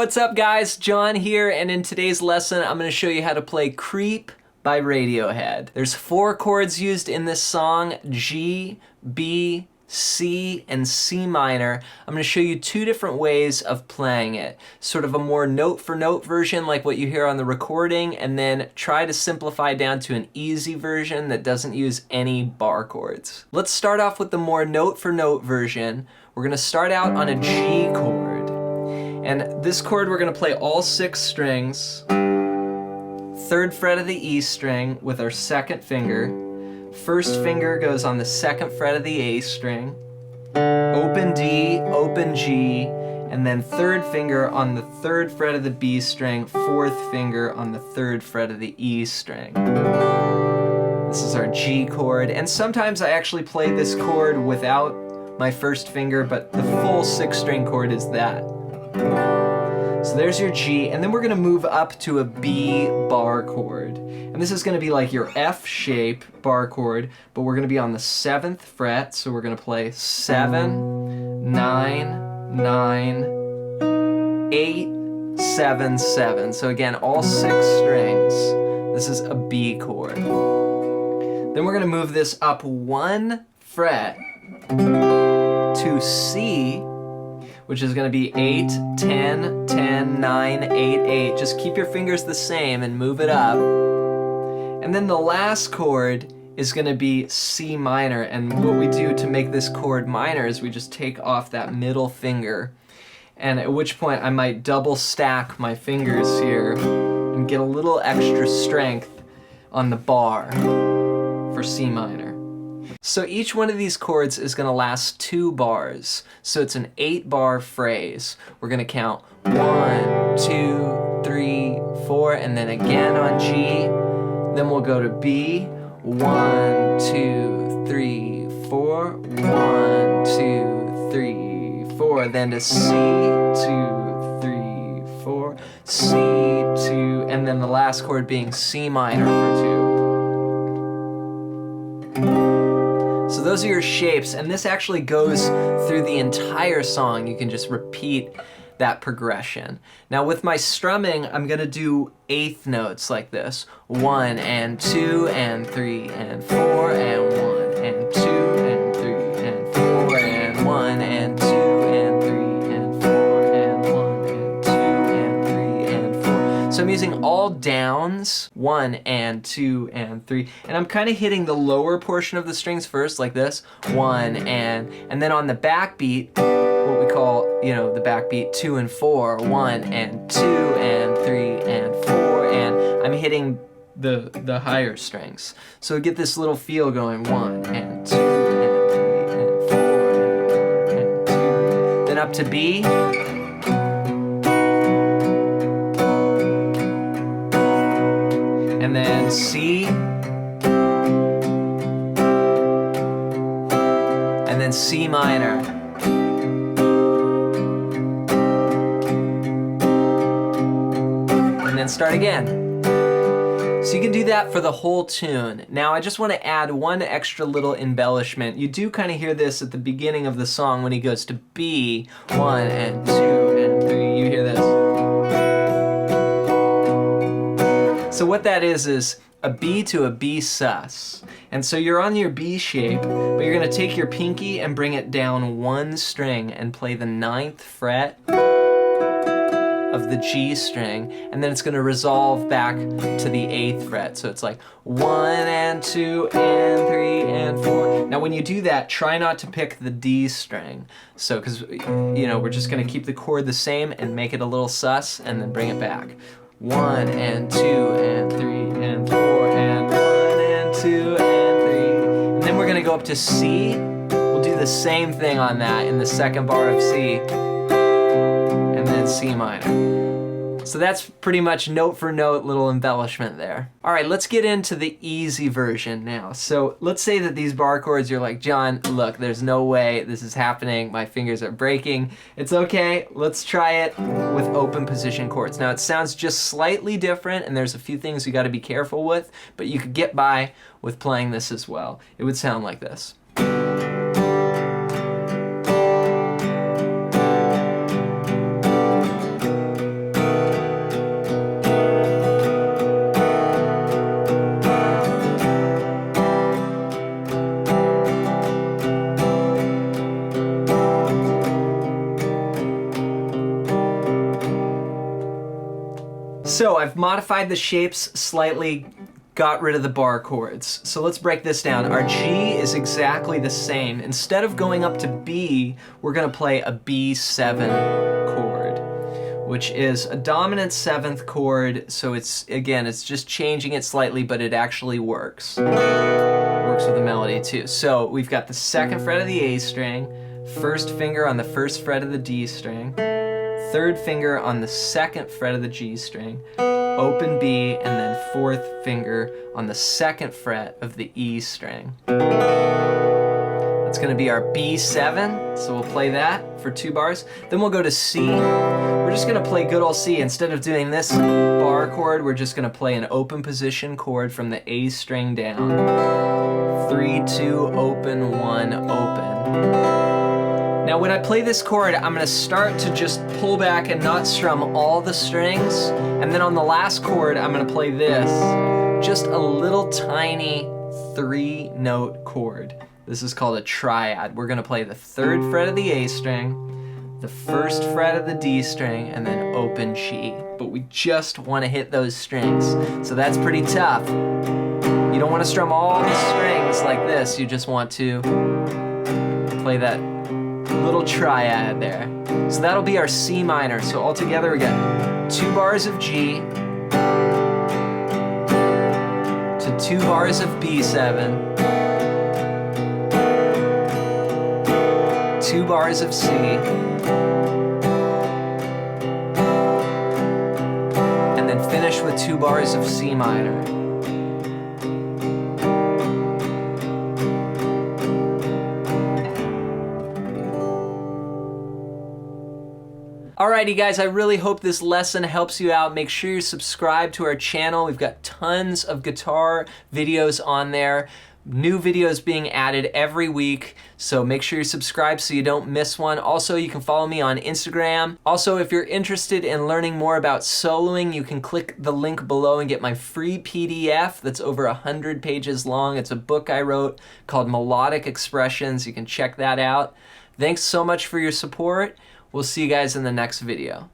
what's up guys? John here, and in today's lesson I'm going to show you how to play Creep by Radiohead. There's 4 chords used in this song: G, B, C, and C minor. I'm going to show you 2 different ways of playing it. Sort of a more note-for-note version like what you hear on the recording, and then try to simplify down to an easy version that doesn't use any bar chords. Let's start off with the more note-for-note version. We're going to start out on a G chord. And this chord we're going to play all 6 strings, 3rd fret of the E string with our 2nd finger, 1st finger goes on the 2nd fret of the A string, open D, open G, and then 3rd finger on the 3rd fret of the B string, 4th finger on the 3rd fret of the E string. This is our G chord, and sometimes I actually play this chord without my 1st finger, but the full 6-string chord is that. So there's your G, and then we're going to move up to a B bar chord. And this is going to be like your F shape bar chord, but we're going to be on the 7th fret, so we're going to play 7, 9, 9, 8, 7, 7. So again, all 6 strings. This is a B chord. Then we're going to move this up 1 fret to C, which is going to be 8, 10, 10, 9, 8, 8. Just keep your fingers the same and move it up. And then the last chord is going to be C minor. And what we do to make this chord minor is we just take off that middle finger. And at which point I might double stack my fingers here and get a little extra strength on the bar for C minor. So each one of these chords is going to last 2 bars. So it's an 8-bar phrase. We're going to count 1, 2, 3, 4, and then again on G. Then we'll go to B. 1, 2, 3, 4. 1, 2, 3, 4. Then to C. 2, 3, 4. C, 2, and then the last chord being C minor for 2. So those are your shapes, and this actually goes through the entire song. You can just repeat that progression. Now with my strumming, I'm gonna do 1/8 notes like this. 1 and 2 and 3 and 4 and 1 and 2 and 3 and 4 and 1 and 2 and 3 and 4 and 1 and 2 and 3 and 4. So I'm using all downs, 1 and 2 and 3, and I'm kind of hitting the lower portion of the strings first, like this, 1 and then on the backbeat, what we call, the backbeat, 2 and 4, 1 and 2 and 3 and 4, and I'm hitting the higher strings. So we get this little feel going, 1 and 2 and 3 and 4 and 2, then up to B. And then C, and then C minor, and then start again. So you can do that for the whole tune. Now I just want to add one extra little embellishment. You do kind of hear this at the beginning of the song when he goes to B, 1 and 2 and 3, you hear this. So what that is a B to a B sus. And so you're on your B shape, but you're going to take your pinky and bring it down 1 string and play the 9th fret of the G string, and then it's going to resolve back to the 8th fret. So it's like 1 and 2 and 3 and 4. Now when you do that, try not to pick the D string. So because we're just going to keep the chord the same and make it a little sus and then bring it back. 1 and 2 and 3 and 4 and 1 and 2 and 3. And then we're going to go up to C. We'll do the same thing on that in the 2nd bar of C. And then C minor. So that's pretty much note for note little embellishment there. All right, let's get into the easy version now. So let's say that these bar chords, you're like, John, look, there's no way this is happening. My fingers are breaking. It's okay. Let's try it with open position chords. Now it sounds just slightly different, and there's a few things you got to be careful with, but you could get by with playing this as well. It would sound like this. I've modified the shapes slightly, got rid of the bar chords. So let's break this down. Our G is exactly the same. Instead of going up to B, we're gonna play a B7 chord, which is a dominant 7th chord. So it's just changing it slightly, but it actually works. Works with the melody too. So we've got the 2nd fret of the A string, 1st finger on the 1st fret of the D string, 3rd finger on the 2nd fret of the G string, open B, and then 4th finger on the 2nd fret of the E string. That's gonna be our B7, so we'll play that for 2 bars. Then we'll go to C. We're just gonna play good old C. Instead of doing this bar chord, we're just gonna play an open position chord from the A string down. 3, 2, open, 1, open. Now when I play this chord, I'm gonna start to just pull back and not strum all the strings, and then on the last chord, I'm gonna play this, just a little tiny 3-note chord. This is called a triad. We're gonna play the 3rd fret of the A string, the 1st fret of the D string, and then open G. But we just wanna hit those strings, so that's pretty tough. You don't wanna strum all the strings like this, you just want to play that little triad there. So that'll be our C minor. So all together we got 2 bars of G to 2 bars of B7, 2 bars of C, and then finish with 2 bars of C minor. Alrighty guys, I really hope this lesson helps you out. Make sure you subscribe to our channel. We've got tons of guitar videos on there. New videos being added every week, so make sure you subscribe so you don't miss one. Also, you can follow me on Instagram. Also, if you're interested in learning more about soloing, you can click the link below and get my free PDF that's over 100 pages long. It's a book I wrote called Melodic Expressions. You can check that out. Thanks so much for your support. We'll see you guys in the next video.